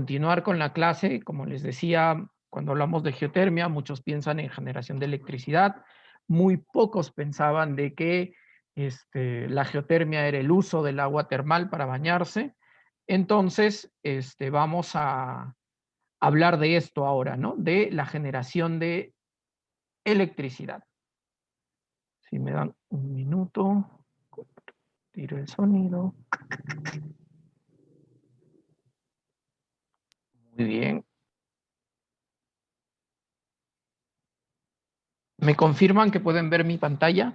continuar con la clase, como les decía, cuando hablamos de geotermia, muchos piensan en generación de electricidad, muy pocos pensaban de que la geotermia era el uso del agua termal para bañarse. Entonces, vamos a hablar de esto ahora, ¿no? De la generación de electricidad. Si me dan un minuto, tiro el sonido. Muy bien. ¿Me confirman que pueden ver mi pantalla?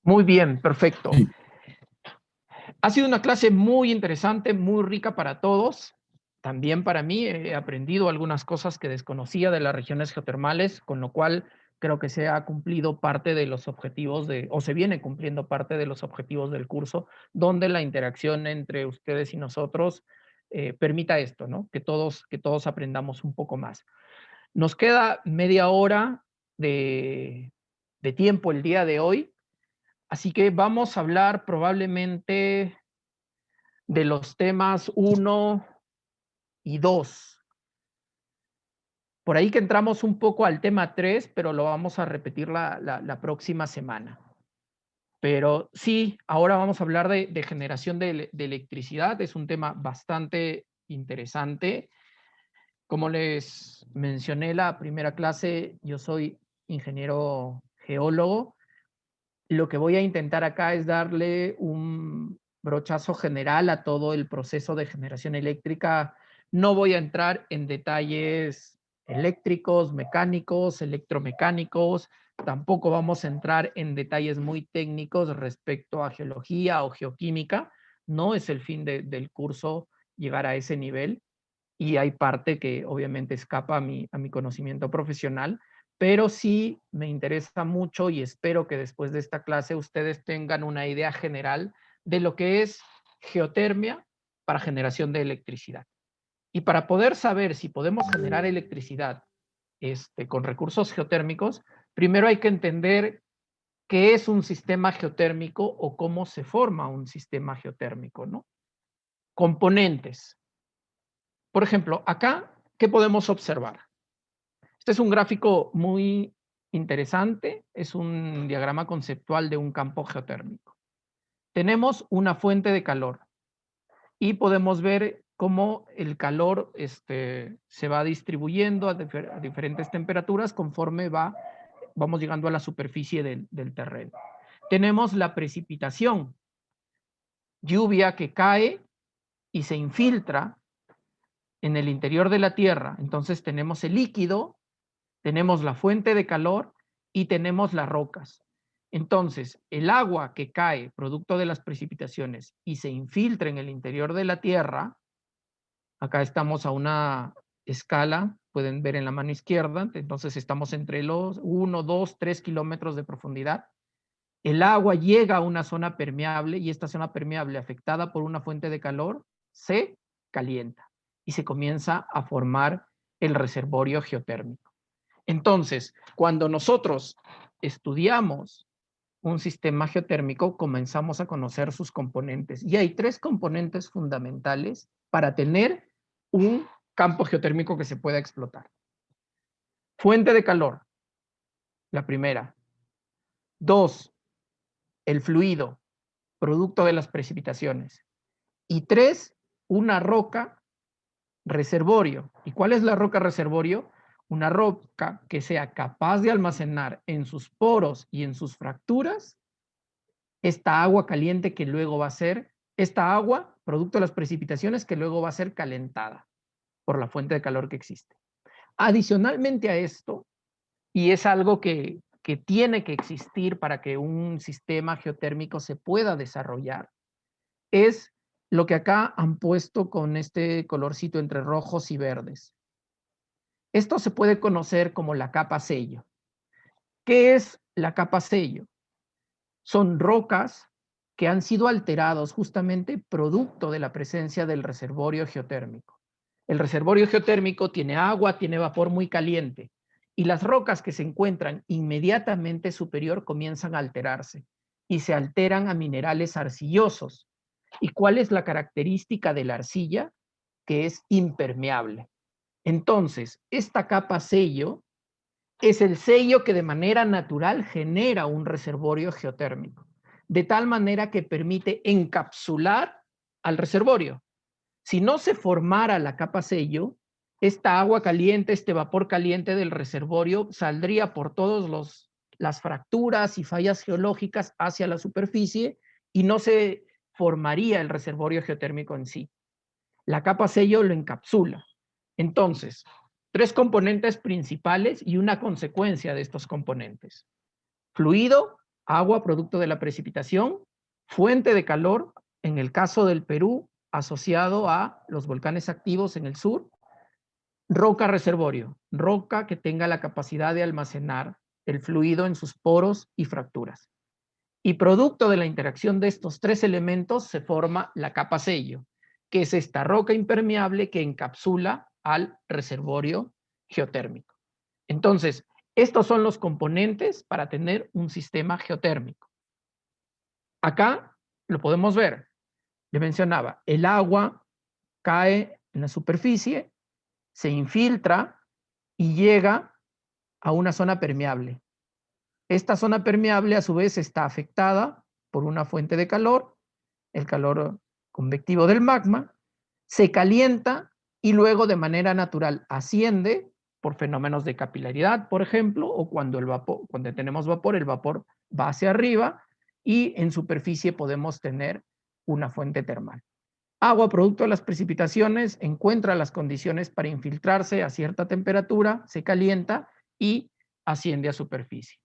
Muy bien, perfecto. Sí. Ha sido una clase muy interesante, muy rica para todos. También para mí he aprendido algunas cosas que desconocía de las regiones geotermales, con lo cual creo que se ha cumplido parte de los objetivos o se viene cumpliendo parte de los objetivos del curso, donde la interacción entre ustedes y nosotros permita esto, ¿no? Que todos aprendamos un poco más. Nos queda media hora de tiempo el día de hoy, así que vamos a hablar probablemente de los temas 1 y 2. Por ahí que entramos un poco al tema 3, pero lo vamos a repetir la próxima semana. Pero sí, ahora vamos a hablar de generación de electricidad. Es un tema bastante interesante. Como les mencioné la primera clase, yo soy ingeniero geólogo. Lo que voy a intentar acá es darle un brochazo general a todo el proceso de generación eléctrica. No voy a entrar en detalles eléctricos, mecánicos, electromecánicos. Tampoco vamos a entrar en detalles muy técnicos respecto a geología o geoquímica. No es el fin del curso llegar a ese nivel. Y hay parte que obviamente escapa a mi conocimiento profesional, pero sí me interesa mucho y espero que después de esta clase ustedes tengan una idea general de lo que es geotermia para generación de electricidad. Y para poder saber si podemos generar electricidad con recursos geotérmicos, primero hay que entender qué es un sistema geotérmico o cómo se forma un sistema geotérmico, ¿no? Componentes. Por ejemplo, acá, ¿qué podemos observar? Este es un gráfico muy interesante, es un diagrama conceptual de un campo geotérmico. Tenemos una fuente de calor y podemos ver cómo el calor se va distribuyendo a diferentes temperaturas conforme vamos llegando a la superficie del terreno. Tenemos la precipitación, lluvia que cae y se infiltra en el interior de la Tierra. Entonces tenemos el líquido, tenemos la fuente de calor y tenemos las rocas. Entonces, el agua que cae producto de las precipitaciones y se infiltra en el interior de la Tierra, acá estamos a una escala, pueden ver en la mano izquierda, entonces estamos entre los 1, 2, 3 kilómetros de profundidad. El agua llega a una zona permeable y esta zona permeable afectada por una fuente de calor se calienta y se comienza a formar el reservorio geotérmico. Entonces, cuando nosotros estudiamos un sistema geotérmico, comenzamos a conocer sus componentes. Y hay 3 componentes fundamentales para tener un campo geotérmico que se pueda explotar. Fuente de calor, la primera. 2, el fluido, producto de las precipitaciones. Y 3, una roca reservorio. ¿Y cuál es la roca reservorio? Una roca que sea capaz de almacenar en sus poros y en sus fracturas esta agua caliente que luego va a ser, esta agua, producto de las precipitaciones, que luego va a ser calentada por la fuente de calor que existe. Adicionalmente a esto, y es algo que tiene que existir para que un sistema geotérmico se pueda desarrollar, es lo que acá han puesto con este colorcito entre rojos y verdes. Esto se puede conocer como la capa sello. ¿Qué es la capa sello? Son rocas que han sido alterados justamente producto de la presencia del reservorio geotérmico. El reservorio geotérmico tiene agua, tiene vapor muy caliente y las rocas que se encuentran inmediatamente superior comienzan a alterarse y se alteran a minerales arcillosos. ¿Y cuál es la característica de la arcilla? Que es impermeable. Entonces, esta capa sello es el sello que de manera natural genera un reservorio geotérmico, de tal manera que permite encapsular al reservorio. Si no se formara la capa sello, esta agua caliente, este vapor caliente del reservorio saldría por todas las fracturas y fallas geológicas hacia la superficie y no se formaría el reservorio geotérmico en sí. La capa sello lo encapsula. Entonces, tres componentes principales y una consecuencia de estos componentes. Fluido, agua producto de la precipitación, fuente de calor, en el caso del Perú, asociado a los volcanes activos en el sur, roca reservorio, roca que tenga la capacidad de almacenar el fluido en sus poros y fracturas. Y producto de la interacción de estos tres elementos se forma la capa sello, que es esta roca impermeable que encapsula al reservorio geotérmico. Entonces, estos son los componentes para tener un sistema geotérmico. Acá lo podemos ver. Le mencionaba, el agua cae en la superficie, se infiltra y llega a una zona permeable. Esta zona permeable a su vez está afectada por una fuente de calor, el calor convectivo del magma, se calienta y luego de manera natural asciende por fenómenos de capilaridad, por ejemplo, o cuando tenemos vapor, el vapor va hacia arriba y en superficie podemos tener una fuente termal. Agua, producto de las precipitaciones, encuentra las condiciones para infiltrarse a cierta temperatura, se calienta y asciende a superficie.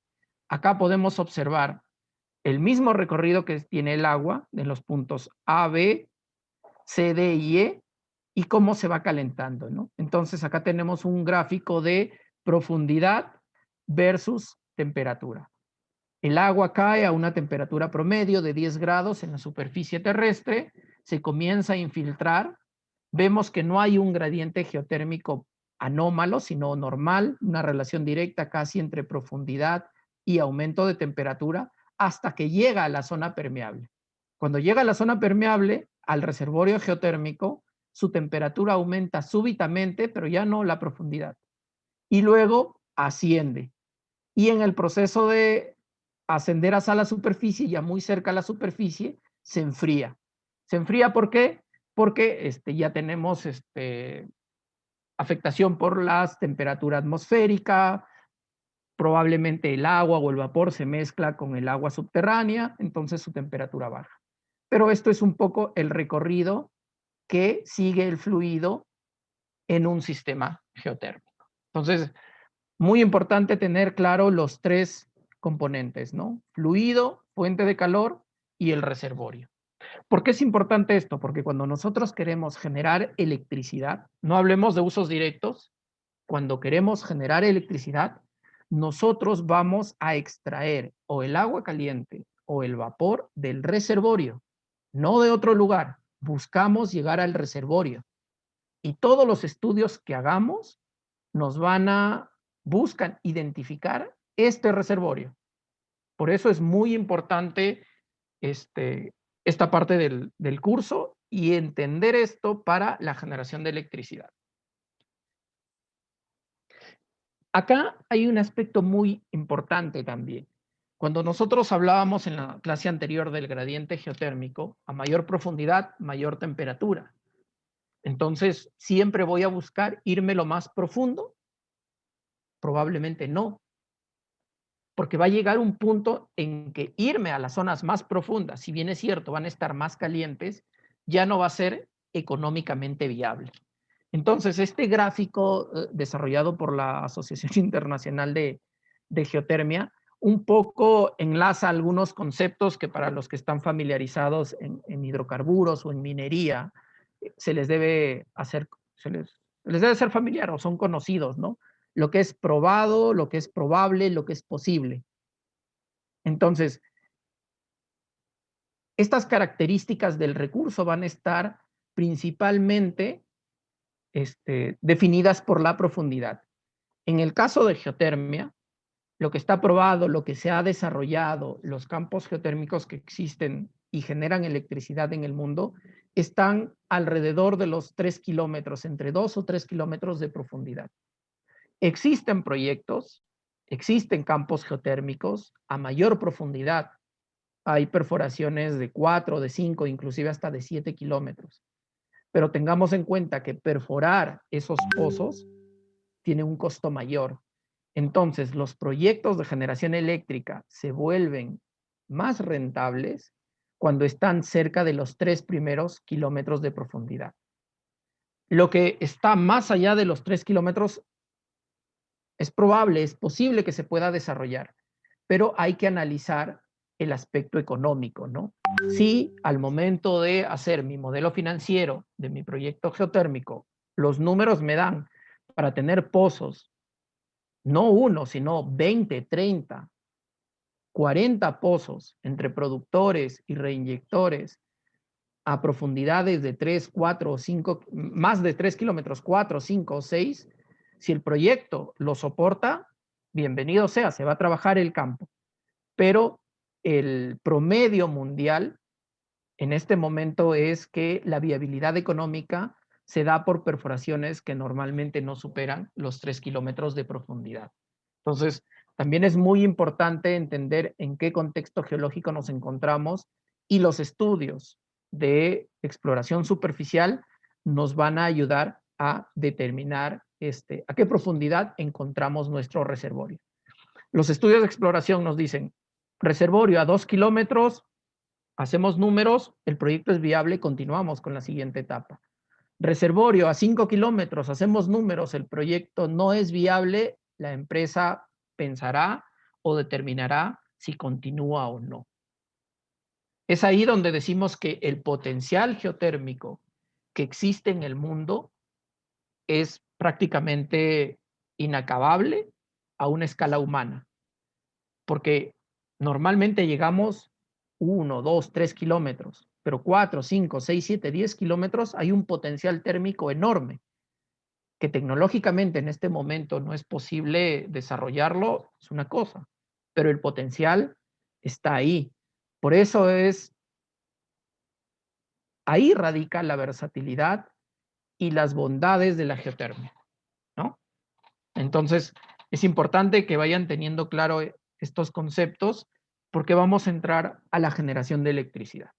Acá podemos observar el mismo recorrido que tiene el agua en los puntos A, B, C, D y E y cómo se va calentando, ¿no? Entonces acá tenemos un gráfico de profundidad versus temperatura. El agua cae a una temperatura promedio de 10 grados en la superficie terrestre, se comienza a infiltrar, vemos que no hay un gradiente geotérmico anómalo, sino normal, una relación directa casi entre profundidad y aumento de temperatura, hasta que llega a la zona permeable. Cuando llega a la zona permeable, al reservorio geotérmico, su temperatura aumenta súbitamente, pero ya no la profundidad. Y luego asciende. Y en el proceso de ascender hacia la superficie, ya muy cerca a la superficie, se enfría. ¿Se enfría por qué? Porque ya tenemos afectación por la temperatura atmosférica, probablemente el agua o el vapor se mezcla con el agua subterránea, entonces su temperatura baja. Pero esto es un poco el recorrido que sigue el fluido en un sistema geotérmico. Entonces, muy importante tener claro los tres componentes, ¿no? Fluido, fuente de calor y el reservorio. ¿Por qué es importante esto? Porque cuando nosotros queremos generar electricidad, no hablemos de usos directos, cuando queremos generar electricidad, nosotros vamos a extraer o el agua caliente o el vapor del reservorio, no de otro lugar. Buscamos llegar al reservorio. Y todos los estudios que hagamos buscan identificar este reservorio. Por eso es muy importante esta parte del curso y entender esto para la generación de electricidad. Acá hay un aspecto muy importante también. Cuando nosotros hablábamos en la clase anterior del gradiente geotérmico, a mayor profundidad, mayor temperatura. Entonces, ¿siempre voy a buscar irme lo más profundo? Probablemente no. Porque va a llegar un punto en que irme a las zonas más profundas, si bien es cierto, van a estar más calientes, ya no va a ser económicamente viable. Entonces, este gráfico desarrollado por la Asociación Internacional de Geotermia, un poco enlaza algunos conceptos que para los que están familiarizados en hidrocarburos o en minería, se les debe ser familiar o son conocidos, ¿no? Lo que es probado, lo que es probable, lo que es posible. Entonces, estas características del recurso van a estar principalmente definidas por la profundidad. En el caso de geotermia, lo que está probado, lo que se ha desarrollado, los campos geotérmicos que existen y generan electricidad en el mundo están alrededor de los 3 kilómetros, entre 2 o 3 kilómetros de profundidad. Existen proyectos, existen campos geotérmicos a mayor profundidad. Hay perforaciones de 4, de 5, inclusive hasta de 7 kilómetros. Pero tengamos en cuenta que perforar esos pozos tiene un costo mayor. Entonces, los proyectos de generación eléctrica se vuelven más rentables cuando están cerca de los 3 primeros kilómetros de profundidad. Lo que está más allá de los 3 kilómetros es probable, es posible que se pueda desarrollar, pero hay que analizar el aspecto económico, ¿no? Si al momento de hacer mi modelo financiero de mi proyecto geotérmico, los números me dan para tener pozos, no uno, sino 20, 30, 40 pozos entre productores y reinyectores a profundidades de 3, 4 o 5, más de 3 kilómetros, 4, 5 o 6, si el proyecto lo soporta, bienvenido sea, se va a trabajar el campo. Pero el promedio mundial en este momento es que la viabilidad económica se da por perforaciones que normalmente no superan los 3 kilómetros de profundidad. Entonces, también es muy importante entender en qué contexto geológico nos encontramos y los estudios de exploración superficial nos van a ayudar a determinar a qué profundidad encontramos nuestro reservorio. Los estudios de exploración nos dicen, reservorio a 2 kilómetros, hacemos números, el proyecto es viable, continuamos con la siguiente etapa. Reservorio a 5 kilómetros, hacemos números, el proyecto no es viable, la empresa pensará o determinará si continúa o no. Es ahí donde decimos que el potencial geotérmico que existe en el mundo es prácticamente inacabable a una escala humana, porque normalmente llegamos 1, 2, 3 kilómetros, pero 4, 5, 6, 7, 10 kilómetros hay un potencial térmico enorme que tecnológicamente en este momento no es posible desarrollarlo, es una cosa, pero el potencial está ahí. Por eso ahí radica la versatilidad y las bondades de la geotermia, ¿no? Entonces, es importante que vayan teniendo claro estos conceptos porque vamos a entrar a la generación de electricidad.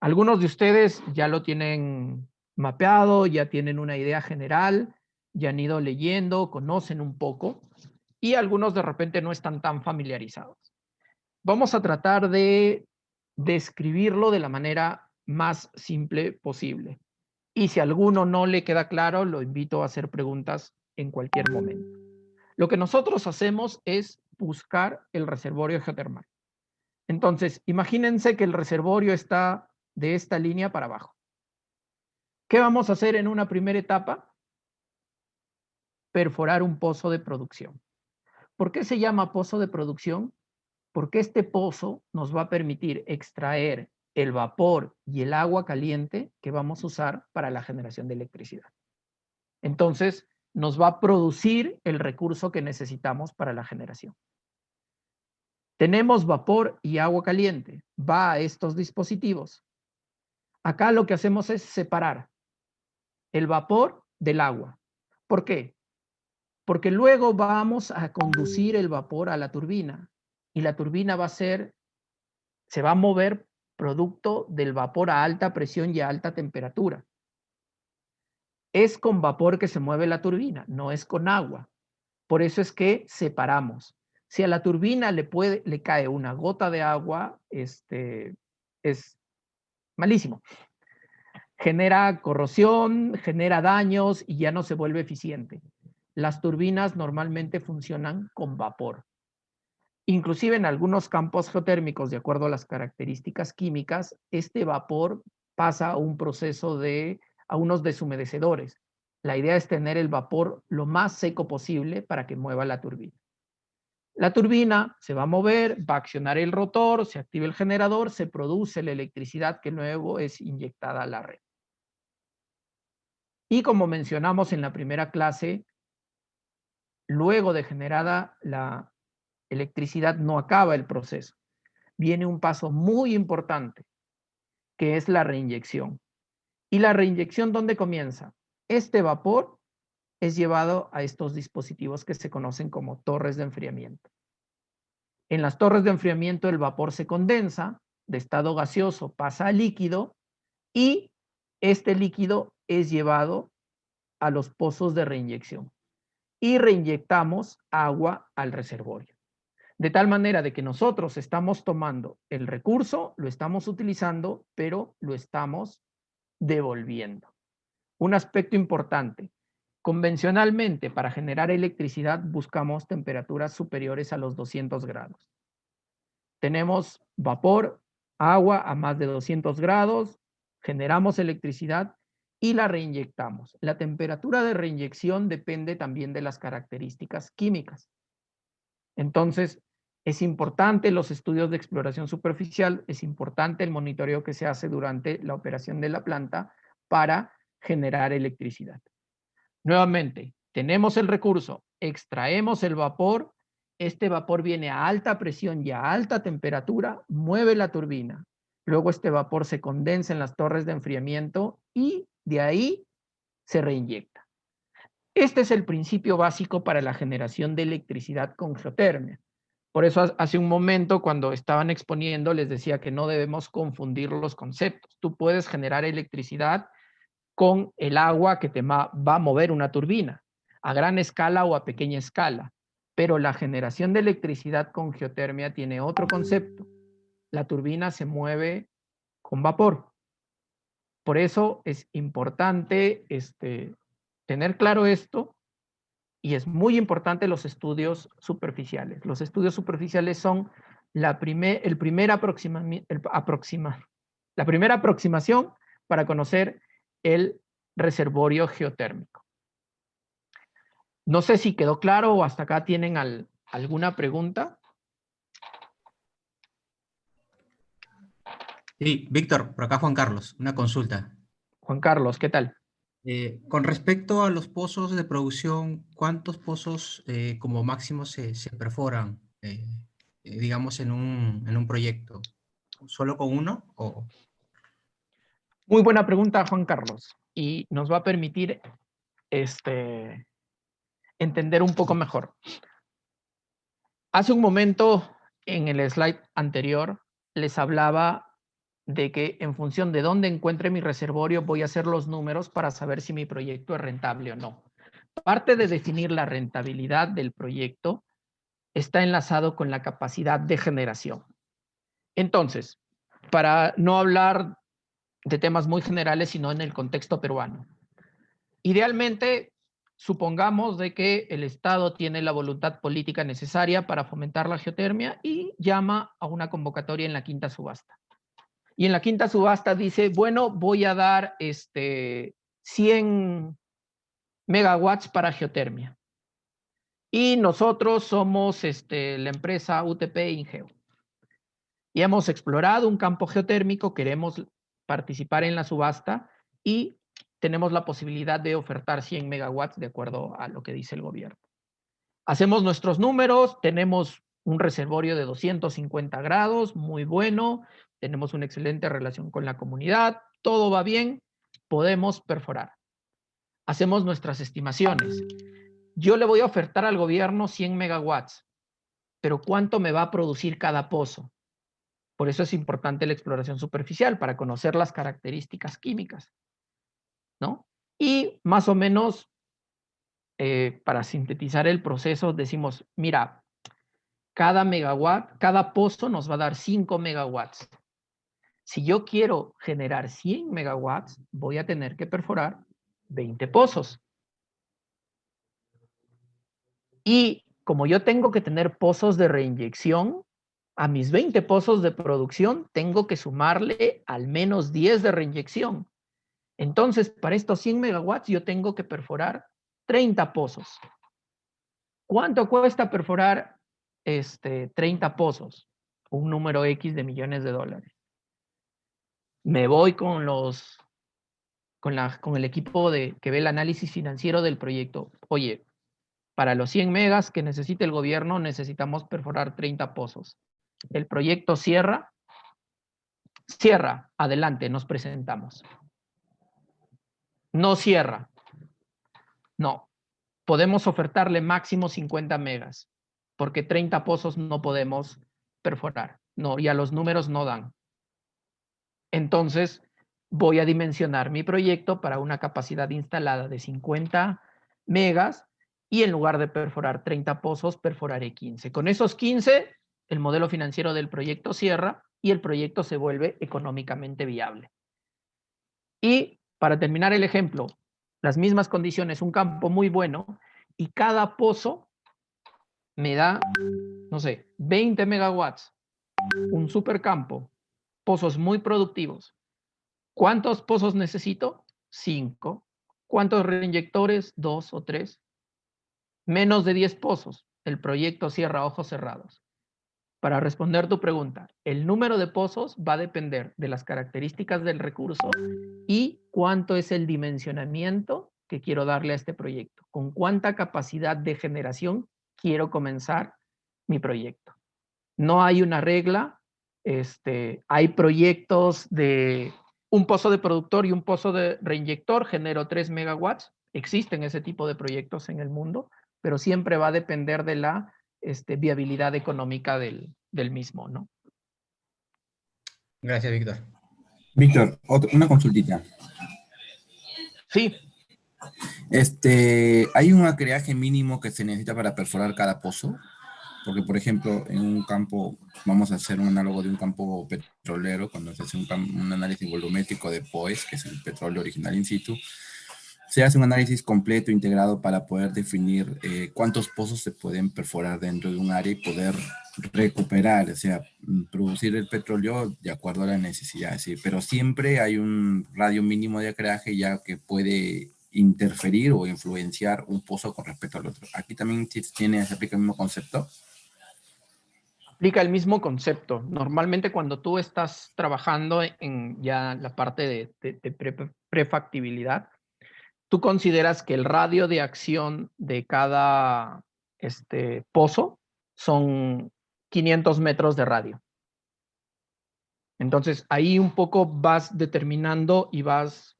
Algunos de ustedes ya lo tienen mapeado, ya tienen una idea general, ya han ido leyendo, conocen un poco, y algunos de repente no están tan familiarizados. Vamos a tratar de describirlo de la manera más simple posible. Y si a alguno no le queda claro, lo invito a hacer preguntas en cualquier momento. Lo que nosotros hacemos es buscar el reservorio geotermal. Entonces, imagínense que el reservorio está de esta línea para abajo. ¿Qué vamos a hacer en una primera etapa? Perforar un pozo de producción. ¿Por qué se llama pozo de producción? Porque este pozo nos va a permitir extraer el vapor y el agua caliente que vamos a usar para la generación de electricidad. Entonces, nos va a producir el recurso que necesitamos para la generación. Tenemos vapor y agua caliente, va a estos dispositivos. Acá lo que hacemos es separar el vapor del agua. ¿Por qué? Porque luego vamos a conducir el vapor a la turbina y la turbina se va a mover producto del vapor a alta presión y a alta temperatura. Es con vapor que se mueve la turbina, no es con agua. Por eso es que separamos. Si a la turbina le cae una gota de agua, es malísimo. Genera corrosión, genera daños y ya no se vuelve eficiente. Las turbinas normalmente funcionan con vapor. Inclusive en algunos campos geotérmicos, de acuerdo a las características químicas, este vapor pasa a un proceso a unos deshumedecedores. La idea es tener el vapor lo más seco posible para que mueva la turbina. La turbina se va a mover, va a accionar el rotor, se activa el generador, se produce la electricidad que luego es inyectada a la red. Y como mencionamos en la primera clase, luego de generada la electricidad no acaba el proceso. Viene un paso muy importante. que es la reinyección. ¿Y la reinyección dónde comienza? Este vapor es llevado a estos dispositivos que se conocen como torres de enfriamiento. En las torres de enfriamiento el vapor se condensa, de estado gaseoso pasa a líquido y este líquido es llevado a los pozos de reinyección y reinyectamos agua al reservorio. De tal manera de que nosotros estamos tomando el recurso, lo estamos utilizando, pero lo estamos devolviendo. Un aspecto importante. Convencionalmente, para generar electricidad buscamos temperaturas superiores a los 200 grados. Tenemos vapor, agua a más de 200 grados, generamos electricidad y la reinyectamos. La temperatura de reinyección depende también de las características químicas. Entonces, es importante los estudios de exploración superficial, es importante el monitoreo que se hace durante la operación de la planta para generar electricidad. Nuevamente, tenemos el recurso, extraemos el vapor, este vapor viene a alta presión y a alta temperatura, mueve la turbina. Luego este vapor se condensa en las torres de enfriamiento y de ahí se reinyecta. Este es el principio básico para la generación de electricidad con geotermia. Por eso hace un momento cuando estaban exponiendo les decía que no debemos confundir los conceptos. Tú puedes generar electricidad con el agua que te va a mover una turbina, a gran escala o a pequeña escala. Pero la generación de electricidad con geotermia tiene otro concepto. La turbina se mueve con vapor. Por eso es importante tener claro esto y es muy importante los estudios superficiales. Los estudios superficiales son la primera aproximación para conocer el reservorio geotérmico. No sé si quedó claro o hasta acá tienen alguna pregunta. Sí, Víctor, por acá Juan Carlos, una consulta. Juan Carlos, ¿qué tal? Con respecto a los pozos de producción, ¿cuántos pozos como máximo se perforan, digamos, en un proyecto? ¿Solo con uno? O... Muy buena pregunta, Juan Carlos. Y nos va a permitir entender un poco mejor. Hace un momento, en el slide anterior, les hablaba de que en función de dónde encuentre mi reservorio, voy a hacer los números para saber si mi proyecto es rentable o no. Parte de definir la rentabilidad del proyecto está enlazado con la capacidad de generación. Entonces, para no hablar de temas muy generales, sino en el contexto peruano. Idealmente, supongamos de que el Estado tiene la voluntad política necesaria para fomentar la geotermia y llama a una convocatoria en la quinta subasta. Y en la quinta subasta dice, bueno, voy a dar 100 megawatts para geotermia. Y nosotros somos la empresa UTP Ingeo. Y hemos explorado un campo geotérmico, queremos participar en la subasta y tenemos la posibilidad de ofertar 100 megawatts de acuerdo a lo que dice el gobierno. Hacemos nuestros números, tenemos un reservorio de 250 grados, muy bueno, tenemos una excelente relación con la comunidad, todo va bien, podemos perforar. Hacemos nuestras estimaciones. Yo le voy a ofertar al gobierno 100 megawatts, pero ¿cuánto me va a producir cada pozo? Por eso es importante la exploración superficial, para conocer las características químicas, ¿no? Y más o menos, para sintetizar el proceso, decimos, mira, cada megawatt, cada pozo nos va a dar 5 megawatts. Si yo quiero generar 100 megawatts, voy a tener que perforar 20 pozos. Y como yo tengo que tener pozos de reinyección, a mis 20 pozos de producción tengo que sumarle al menos 10 de reinyección. Entonces, para estos 100 megawatts yo tengo que perforar 30 pozos. ¿Cuánto cuesta perforar 30 pozos? Un número X de millones de dólares. Me voy con el equipo que ve el análisis financiero del proyecto. Oye, para los 100 megas que necesita el gobierno necesitamos perforar 30 pozos. El proyecto cierra Cierra, adelante, nos presentamos. No cierra. No. Podemos ofertarle máximo 50 megas, porque 30 pozos no podemos perforar. No, ya los números no dan. Entonces, voy a dimensionar mi proyecto para una capacidad instalada de 50 megas y en lugar de perforar 30 pozos, perforaré 15. Con esos 15, el modelo financiero del proyecto cierra y el proyecto se vuelve económicamente viable. Y para terminar el ejemplo, las mismas condiciones, un campo muy bueno y cada pozo me da, no sé, 20 megawatts, un supercampo, pozos muy productivos. ¿Cuántos pozos necesito? 5. ¿Cuántos reinyectores? 2 o 3. Menos de 10 pozos. El proyecto cierra a ojos cerrados. Para responder tu pregunta, el número de pozos va a depender de las características del recurso y cuánto es el dimensionamiento que quiero darle a este proyecto. Con cuánta capacidad de generación quiero comenzar mi proyecto. No hay una regla. Hay proyectos de un pozo de productor y un pozo de reinyector, genero 3 megawatts. Existen ese tipo de proyectos en el mundo, pero siempre va a depender de la viabilidad económica del mismo, ¿no? Gracias, Víctor. Víctor, una consultita. Sí. ¿Hay un acreaje mínimo que se necesita para perforar cada pozo? Porque, por ejemplo, en un campo, vamos a hacer un análogo de un campo petrolero, cuando se hace un análisis volumétrico de POES, que es el petróleo original in situ, se hace un análisis completo, integrado, para poder definir cuántos pozos se pueden perforar dentro de un área y poder recuperar, o sea, producir el petróleo de acuerdo a la necesidad. ¿Sí? Pero siempre hay un radio mínimo de acreaje ya que puede interferir o influenciar un pozo con respecto al otro. ¿Aquí también se aplica el mismo concepto? Aplica el mismo concepto. Normalmente cuando tú estás trabajando en ya la parte de prefactibilidad, tú consideras que el radio de acción de cada pozo son 500 metros de radio. Entonces, ahí un poco vas determinando y vas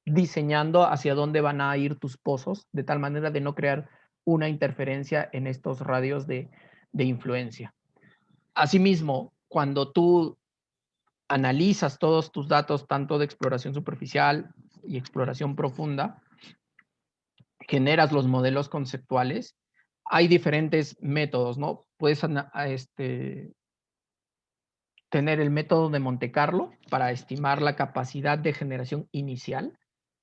diseñando hacia dónde van a ir tus pozos, de tal manera de no crear una interferencia en estos radios de influencia. Asimismo, cuando tú analizas todos tus datos, tanto de exploración superficial y exploración profunda, generas los modelos conceptuales, hay diferentes métodos, ¿no? Puedes tener el método de Monte Carlo para estimar la capacidad de generación inicial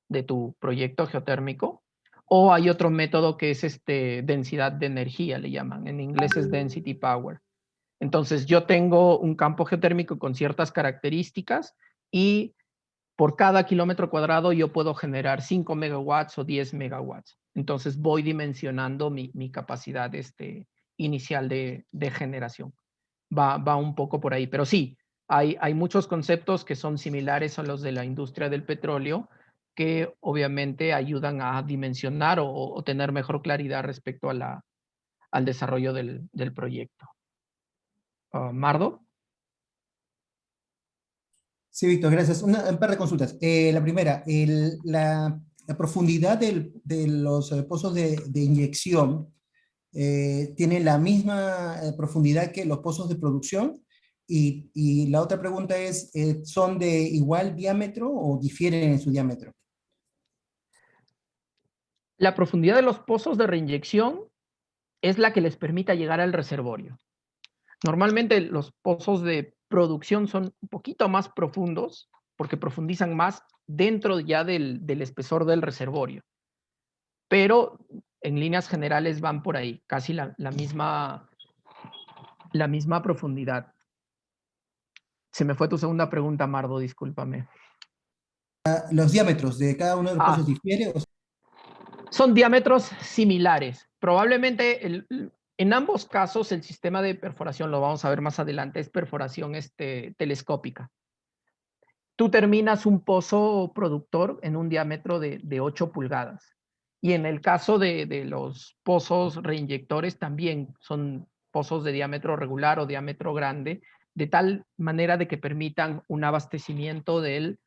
de tu proyecto geotérmico, o hay otro método que es densidad de energía, le llaman, en inglés es density power. Entonces yo tengo un campo geotérmico con ciertas características y por cada kilómetro cuadrado yo puedo generar 5 megawatts o 10 megawatts. Entonces voy dimensionando mi capacidad inicial de generación. Va un poco por ahí, pero sí, hay muchos conceptos que son similares a los de la industria del petróleo que obviamente ayudan a dimensionar o tener mejor claridad respecto a al desarrollo del proyecto. ¿Mardo? Sí, Víctor, gracias. Un par de consultas. La primera, la profundidad de los pozos de inyección tiene la misma profundidad que los pozos de producción. Y la otra pregunta es, ¿son de igual diámetro o difieren en su diámetro? La profundidad de los pozos de reinyección es la que les permita llegar al reservorio. Normalmente los pozos de producción son un poquito más profundos porque profundizan más dentro ya del espesor del reservorio. Pero en líneas generales van por ahí, casi la misma profundidad. Se me fue tu segunda pregunta, Mardo, discúlpame. ¿Los diámetros de cada uno de los pozos difieren? Son diámetros similares. Probablemente en ambos casos el sistema de perforación, lo vamos a ver más adelante, es perforación telescópica. Tú terminas un pozo productor en un diámetro de 8 pulgadas. Y en el caso de los pozos reinyectores también son pozos de diámetro regular o diámetro grande de tal manera de que permitan un abastecimiento del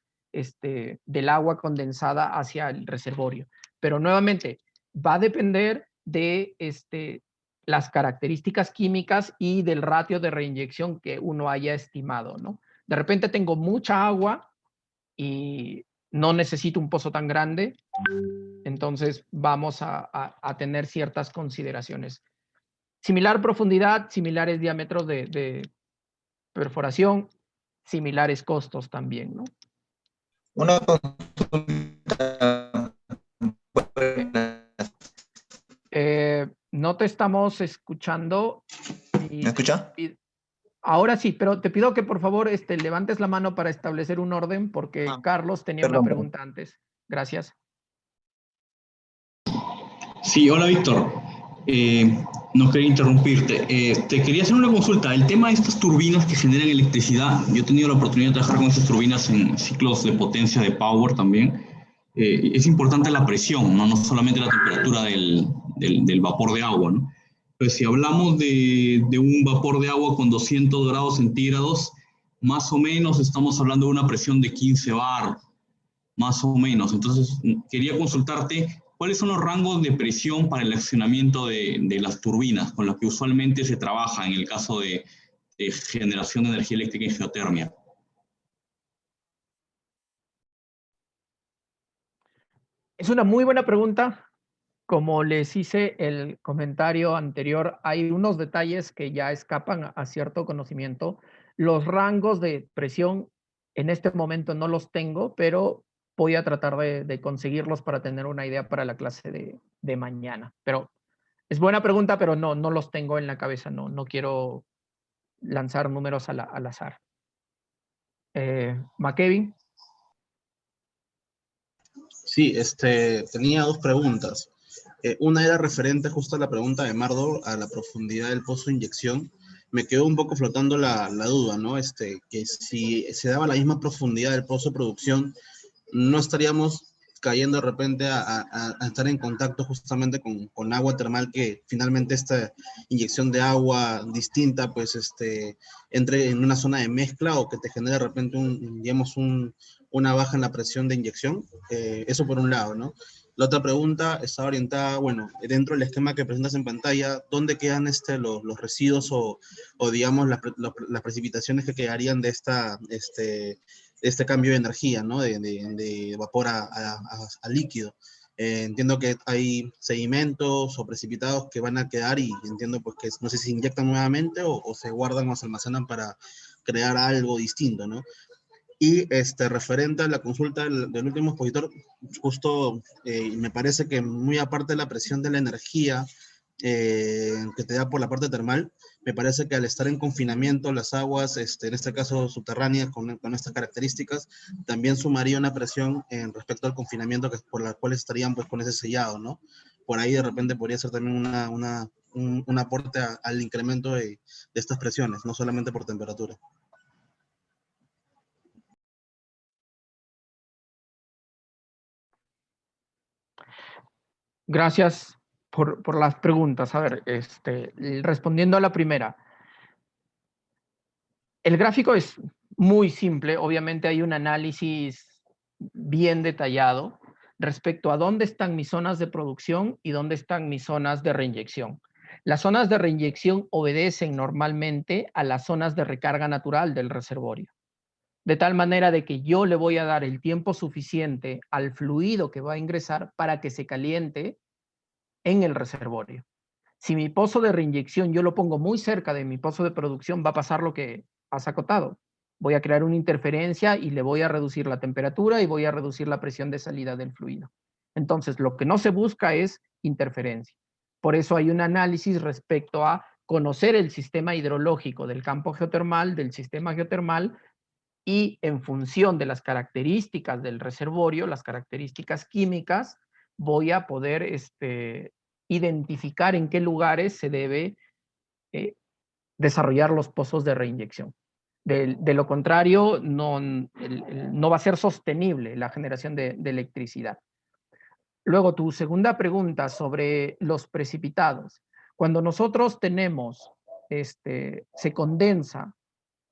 agua condensada hacia el reservorio. Pero nuevamente, va a depender de las características químicas y del ratio de reinyección que uno haya estimado, ¿no? De repente tengo mucha agua y no necesito un pozo tan grande, entonces vamos a tener ciertas consideraciones. Similar profundidad, similares diámetros de perforación, similares costos también, ¿no? Una consulta. No te estamos escuchando. ¿Me escucha? Ahora sí, pero te pido que por favor levantes la mano para establecer un orden, porque Carlos tenía una pregunta antes. Gracias. Sí, hola Víctor. No quería interrumpirte. Te quería hacer una consulta. El tema de estas turbinas que generan electricidad, yo he tenido la oportunidad de trabajar con estas turbinas en ciclos de potencia de power también. Es importante la presión, ¿no? No solamente la temperatura del vapor de agua, ¿no? Pues si hablamos de un vapor de agua con 200 grados centígrados, más o menos estamos hablando de una presión de 15 bar, más o menos. Entonces, quería consultarte cuáles son los rangos de presión para el accionamiento de las turbinas con las que usualmente se trabaja en el caso de generación de energía eléctrica en geotermia. Es una muy buena pregunta. Como les hice el comentario anterior, hay unos detalles que ya escapan a cierto conocimiento. Los rangos de presión en este momento no los tengo, pero voy a tratar de conseguirlos para tener una idea para la clase de mañana. Pero es buena pregunta, pero no los tengo en la cabeza. No quiero lanzar números al azar. McKevin. Sí, tenía dos preguntas. Una era referente justo a la pregunta de Mardo, a la profundidad del pozo de inyección. Me quedó un poco flotando la duda, ¿no? Que si se daba la misma profundidad del pozo de producción, no estaríamos cayendo de repente a estar en contacto justamente con agua termal, que finalmente esta inyección de agua distinta, pues, entre en una zona de mezcla o que te genere de repente una baja en la presión de inyección. Eso por un lado, ¿no? La otra pregunta está orientada, bueno, dentro del esquema que presentas en pantalla, ¿dónde quedan los residuos o digamos, las precipitaciones que quedarían de este cambio de energía, ¿no? De vapor a líquido? Entiendo que hay sedimentos o precipitados que van a quedar y entiendo pues que no sé si se inyectan nuevamente o se guardan o se almacenan para crear algo distinto, ¿no? Y referente a la consulta del último expositor, justo me parece que muy aparte de la presión de la energía que te da por la parte termal, me parece que al estar en confinamiento las aguas, en este caso subterráneas con estas características, también sumaría una presión en respecto al confinamiento por la cual estarían pues con ese sellado, ¿no? Por ahí de repente podría ser también un aporte al incremento de estas presiones, no solamente por temperatura. Gracias por las preguntas. A ver, respondiendo a la primera. El gráfico es muy simple. Obviamente hay un análisis bien detallado respecto a dónde están mis zonas de producción y dónde están mis zonas de reinyección. Las zonas de reinyección obedecen normalmente a las zonas de recarga natural del reservorio. De tal manera de que yo le voy a dar el tiempo suficiente al fluido que va a ingresar para que se caliente en el reservorio. Si mi pozo de reinyección yo lo pongo muy cerca de mi pozo de producción, va a pasar lo que has acotado. Voy a crear una interferencia y le voy a reducir la temperatura y voy a reducir la presión de salida del fluido. Entonces, lo que no se busca es interferencia. Por eso hay un análisis respecto a conocer el sistema hidrológico del campo geotermal, del sistema geotermal, y en función de las características del reservorio, las características químicas, voy a poder identificar en qué lugares se debe desarrollar los pozos de reinyección. De lo contrario, no va a ser sostenible la generación de electricidad. Luego, tu segunda pregunta sobre los precipitados. Cuando nosotros tenemos, se condensa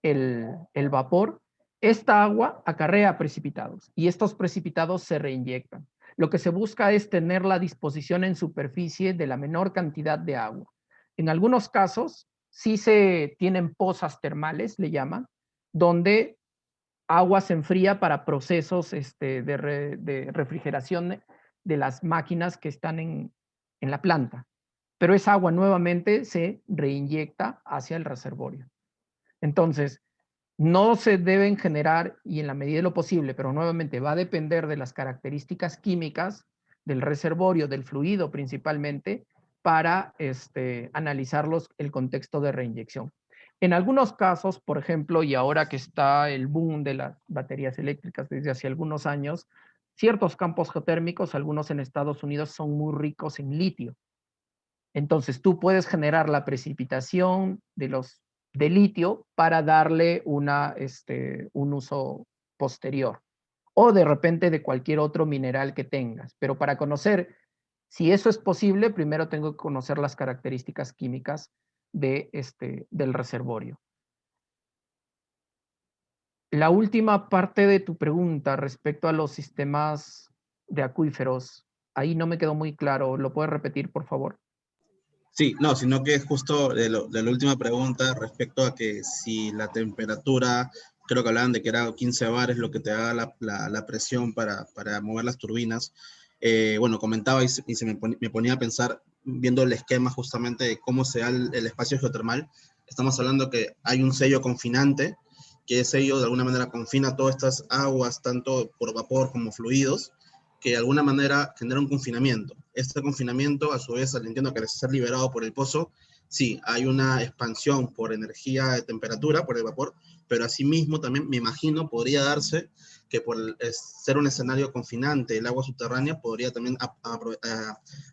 el vapor, esta agua acarrea precipitados y estos precipitados se reinyectan. Lo que se busca es tener la disposición en superficie de la menor cantidad de agua. En algunos casos, sí se tienen pozas termales, le llaman, donde agua se enfría para procesos de refrigeración de las máquinas que están en la planta. Pero esa agua nuevamente se reinyecta hacia el reservorio. Entonces, no se deben generar, y en la medida de lo posible, pero nuevamente va a depender de las características químicas del reservorio, del fluido principalmente, para analizarlos el contexto de reinyección. En algunos casos, por ejemplo, y ahora que está el boom de las baterías eléctricas desde hace algunos años, ciertos campos geotérmicos, algunos en Estados Unidos, son muy ricos en litio. Entonces, tú puedes generar la precipitación de litio para darle un uso posterior. O de repente de cualquier otro mineral que tengas. Pero para conocer si eso es posible, primero tengo que conocer las características químicas del reservorio. La última parte de tu pregunta respecto a los sistemas de acuíferos, ahí no me quedó muy claro. ¿Lo puedes repetir, por favor? Sí, no, sino que es justo de la última pregunta respecto a que si la temperatura, creo que hablaban de que era 15 bares lo que te da la presión para mover las turbinas. Bueno, comentaba y me ponía a pensar, viendo el esquema justamente de cómo se da el espacio geotermal, estamos hablando que hay un sello confinante, que ese sello de alguna manera confina todas estas aguas, tanto por vapor como fluidos, que de alguna manera genera un confinamiento. Este confinamiento, a su vez, entiendo que al ser liberado por el pozo, sí, hay una expansión por energía de temperatura, por el vapor, pero asimismo también me imagino podría darse que por ser un escenario confinante, el agua subterránea podría también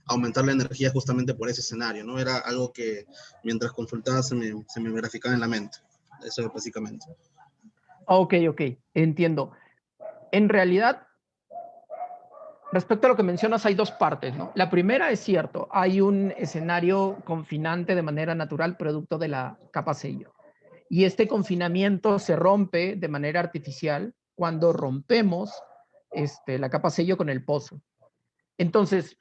aumentar la energía justamente por ese escenario, ¿no? Era algo que mientras consultaba se me graficaba en la mente. Eso es básicamente. Ok, entiendo. En realidad, respecto a lo que mencionas, hay dos partes, ¿no? La primera es cierto, hay un escenario confinante de manera natural producto de la capa sello. Y este confinamiento se rompe de manera artificial cuando rompemos la capa sello con el pozo. Entonces,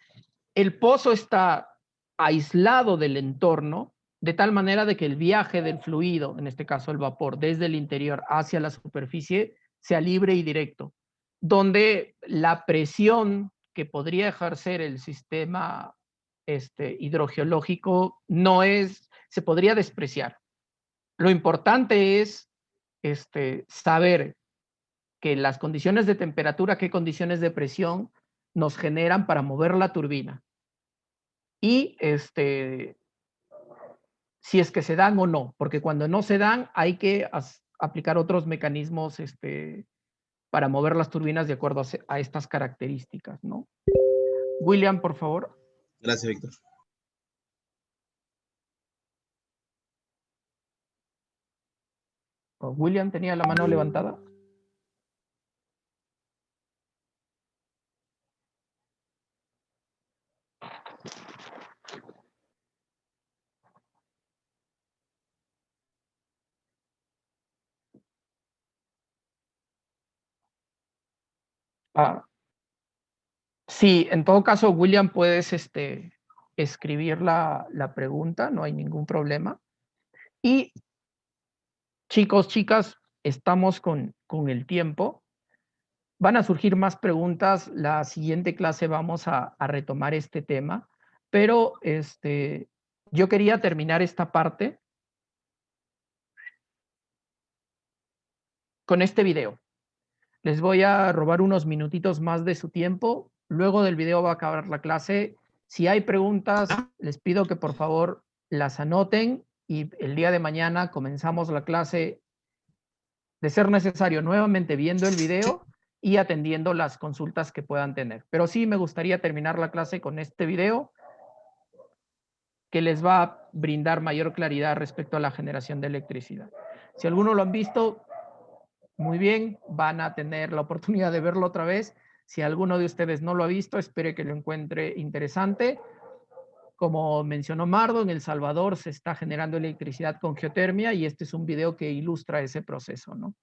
el pozo está aislado del entorno de tal manera de que el viaje del fluido, en este caso el vapor, desde el interior hacia la superficie, sea libre y directo, donde la presión que podría ejercer el sistema hidrogeológico se podría despreciar. Lo importante es saber que las condiciones de temperatura, qué condiciones de presión nos generan para mover la turbina. Y si es que se dan o no, porque cuando no se dan hay que aplicar otros mecanismos para mover las turbinas de acuerdo a estas características, ¿no? William, por favor. Gracias, Víctor. William tenía la mano levantada. Sí, en todo caso, William, puedes escribir la pregunta, no hay ningún problema. Y chicos, chicas, estamos con el tiempo. Van a surgir más preguntas. La siguiente clase vamos a retomar este tema, pero yo quería terminar esta parte con este video. Les voy a robar unos minutitos más de su tiempo. Luego del video va a acabar la clase. Si hay preguntas, les pido que por favor las anoten y el día de mañana comenzamos la clase, de ser necesario, nuevamente viendo el video y atendiendo las consultas que puedan tener. Pero sí me gustaría terminar la clase con este video que les va a brindar mayor claridad respecto a la generación de electricidad. Si alguno lo han visto, muy bien, van a tener la oportunidad de verlo otra vez. Si alguno de ustedes no lo ha visto, espero que lo encuentre interesante. Como mencionó Mardo, en El Salvador se está generando electricidad con geotermia y este es un video que ilustra ese proceso, ¿no?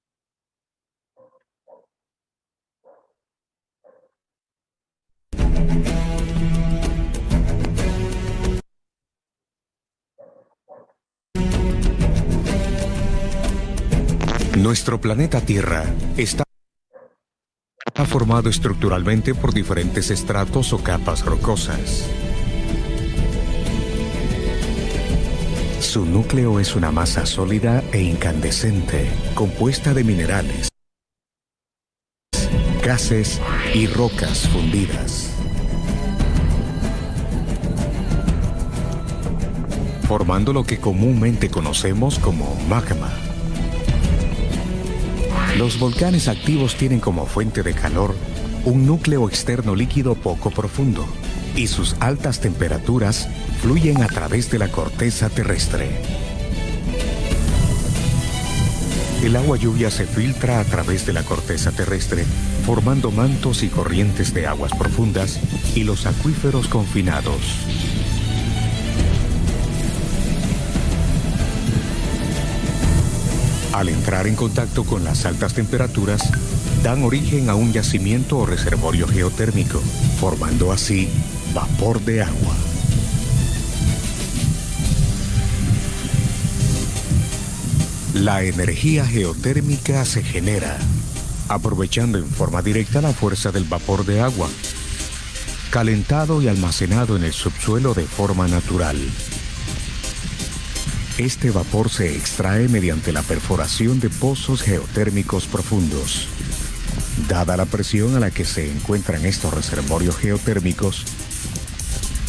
Nuestro planeta Tierra está formado estructuralmente por diferentes estratos o capas rocosas. Su núcleo es una masa sólida e incandescente, compuesta de minerales, gases y rocas fundidas, formando lo que comúnmente conocemos como magma. Los volcanes activos tienen como fuente de calor un núcleo externo líquido poco profundo, y sus altas temperaturas fluyen a través de la corteza terrestre. El agua lluvia se filtra a través de la corteza terrestre, formando mantos y corrientes de aguas profundas y los acuíferos confinados. Al entrar en contacto con las altas temperaturas, dan origen a un yacimiento o reservorio geotérmico, formando así vapor de agua. La energía geotérmica se genera aprovechando en forma directa la fuerza del vapor de agua, calentado y almacenado en el subsuelo de forma natural. Este vapor se extrae mediante la perforación de pozos geotérmicos profundos. Dada la presión a la que se encuentran estos reservorios geotérmicos,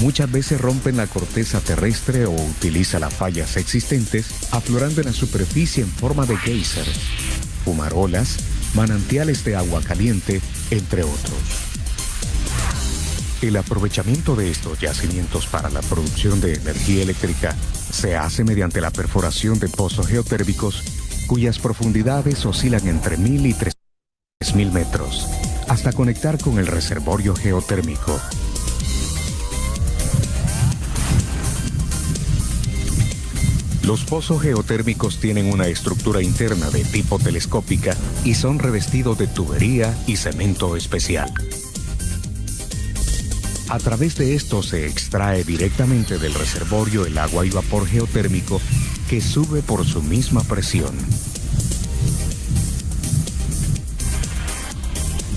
muchas veces rompen la corteza terrestre o utilizan las fallas existentes, aflorando en la superficie en forma de geyser, fumarolas, manantiales de agua caliente, entre otros. El aprovechamiento de estos yacimientos para la producción de energía eléctrica se hace mediante la perforación de pozos geotérmicos cuyas profundidades oscilan entre 1000 y 3000 metros, hasta conectar con el reservorio geotérmico. Los pozos geotérmicos tienen una estructura interna de tipo telescópica y son revestidos de tubería y cemento especial. A través de esto se extrae directamente del reservorio el agua y vapor geotérmico que sube por su misma presión.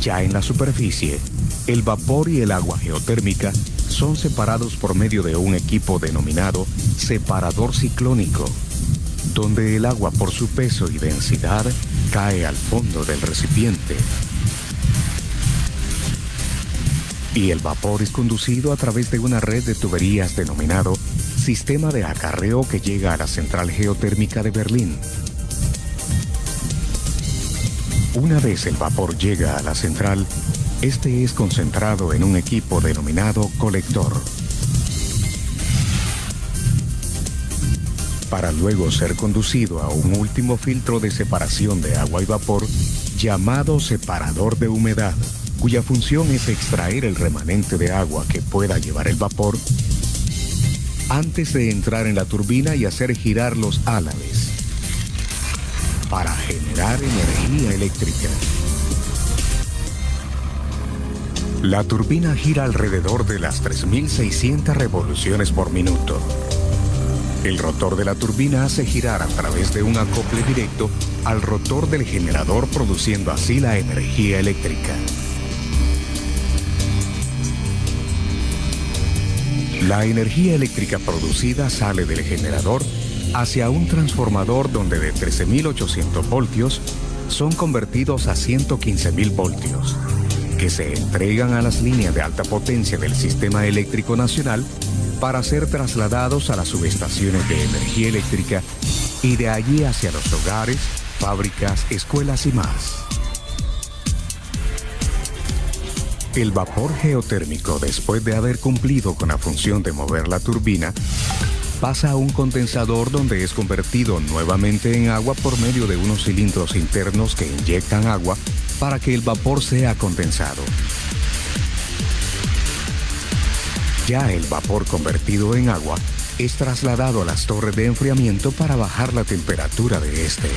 Ya en la superficie, el vapor y el agua geotérmica son separados por medio de un equipo denominado separador ciclónico, donde el agua por su peso y densidad cae al fondo del recipiente. Y el vapor es conducido a través de una red de tuberías denominado sistema de acarreo que llega a la central geotérmica de Berlín. Una vez el vapor llega a la central, este es concentrado en un equipo denominado colector, para luego ser conducido a un último filtro de separación de agua y vapor llamado separador de humedad, cuya función es extraer el remanente de agua que pueda llevar el vapor antes de entrar en la turbina y hacer girar los álabes para generar energía eléctrica. La turbina gira alrededor de las 3600 revoluciones por minuto. El rotor de la turbina hace girar a través de un acople directo al rotor del generador, produciendo así la energía eléctrica. La energía eléctrica producida sale del generador hacia un transformador donde de 13.800 voltios son convertidos a 115.000 voltios, que se entregan a las líneas de alta potencia del Sistema Eléctrico Nacional para ser trasladados a las subestaciones de energía eléctrica y de allí hacia los hogares, fábricas, escuelas y más. El vapor geotérmico, después de haber cumplido con la función de mover la turbina, pasa a un condensador donde es convertido nuevamente en agua por medio de unos cilindros internos que inyectan agua para que el vapor sea condensado. Ya el vapor convertido en agua es trasladado a las torres de enfriamiento para bajar la temperatura de este.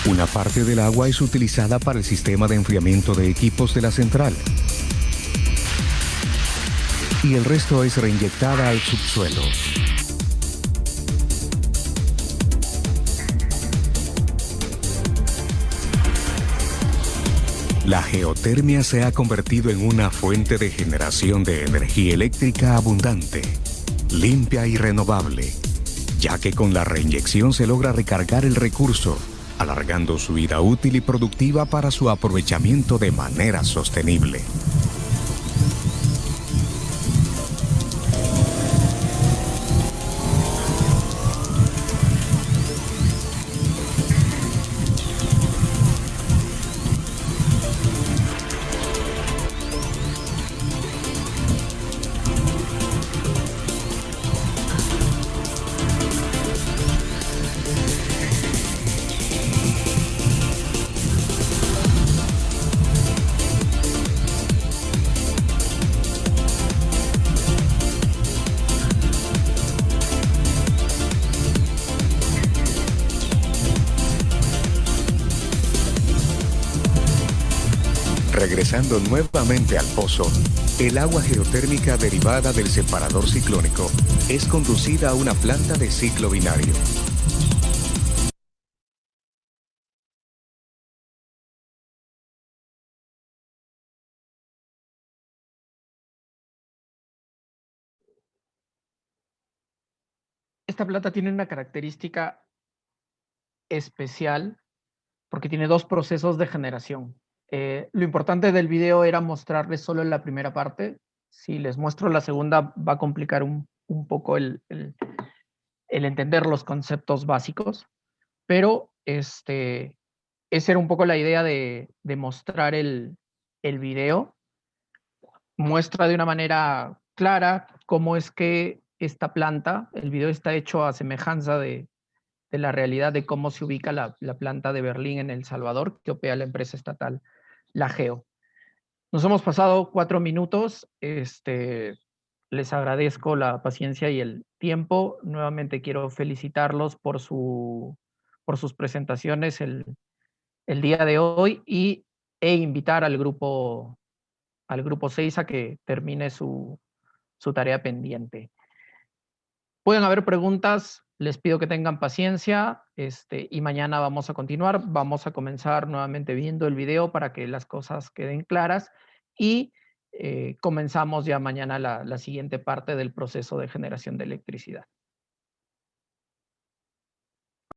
Una parte del agua es utilizada para el sistema de enfriamiento de equipos de la central y el resto es reinyectada al subsuelo. La geotermia se ha convertido en una fuente de generación de energía eléctrica abundante, limpia y renovable, ya que con la reinyección se logra recargar el recurso, alargando su vida útil y productiva para su aprovechamiento de manera sostenible. Regresando nuevamente al pozo, el agua geotérmica derivada del separador ciclónico es conducida a una planta de ciclo binario. Esta planta tiene una característica especial porque tiene dos procesos de generación. Lo importante del video era mostrarles solo la primera parte. Si les muestro la segunda va a complicar un poco el entender los conceptos básicos, pero esa era un poco la idea de mostrar el video. Muestra de una manera clara cómo es que esta planta, el video está hecho a semejanza de la realidad de cómo se ubica la planta de Berlín en El Salvador, que opera la empresa estatal La Geo. Nos hemos pasado 4 minutos. Les agradezco la paciencia y el tiempo. Nuevamente quiero felicitarlos por sus presentaciones el día de hoy e invitar al grupo 6 a que termine su tarea pendiente. Pueden haber preguntas, les pido que tengan paciencia y mañana vamos a continuar. Vamos a comenzar nuevamente viendo el video para que las cosas queden claras y comenzamos ya mañana la siguiente parte del proceso de generación de electricidad.